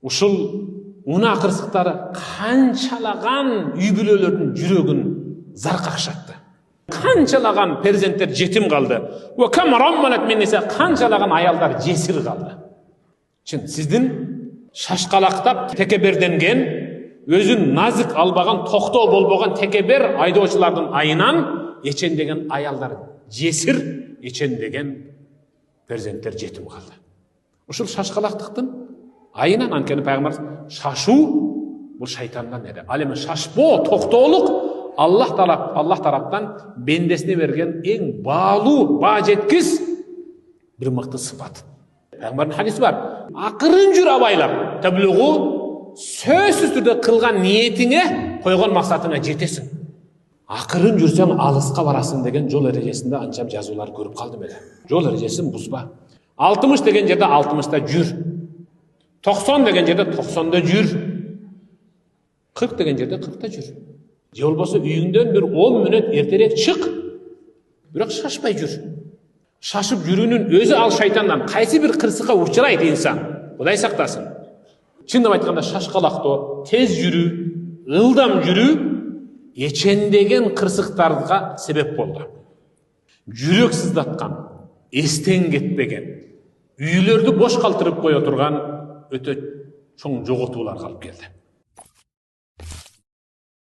Ушул унаа кырсыктары канчалаган үй бүлөлөрдүн жүрөгүн заркакшатты. Канчалаган перзенттер жетим калды. Канчалаган аялдар жесир калды. Чын, сиздин шашкалактап текеберденген, өзүн назык албаган, токтоо болбогон текебер айдоочулардын айынан эчендеген аялдар жесир, эчендеген перзенттер жетим калды. Ушул шашкалактыктын айынан анткени пайгамбар шашуу бул шайтандан эди. Ал эми шашпоо, токтоолук Аллах тараптан бендесине берген эң баалуу, баа жеткис бир мыкты сыфат. Пайгамбардын хадиси бар. Акырын жүр абайлап, таблугу сөзсүз түрдө кылган ниетиңе, койгон максатыңа жетесиң. Акырын жүрсөң алыска барасың деген жол эрежесинде анчам жазуулар көрүп калдым эле. Жол эрежесин бузба. 60 деген жерде 60-та жүр. 90 деген жерде 90-да жүр. 40 деген жерде 40-та жүр. Же болбосо үйүңдөн bir 10 мүнөт эртерээк чык. Бирок шашпай жүр. Шашып жүрүүнүн өзү ал шайтандан кайсы бир кырсыкка учурайт инсан. Кудай сактасын. Чындап айтканда шашкалактоо, тез жүрүү, ылдам жүрүү эчендеген кырсыктарга себеп болду. Жүрөк сыздаткан, эстен кетпеген, үйлөрдү бош калтырып кое турган өтө чоң жоготууларга алып келди.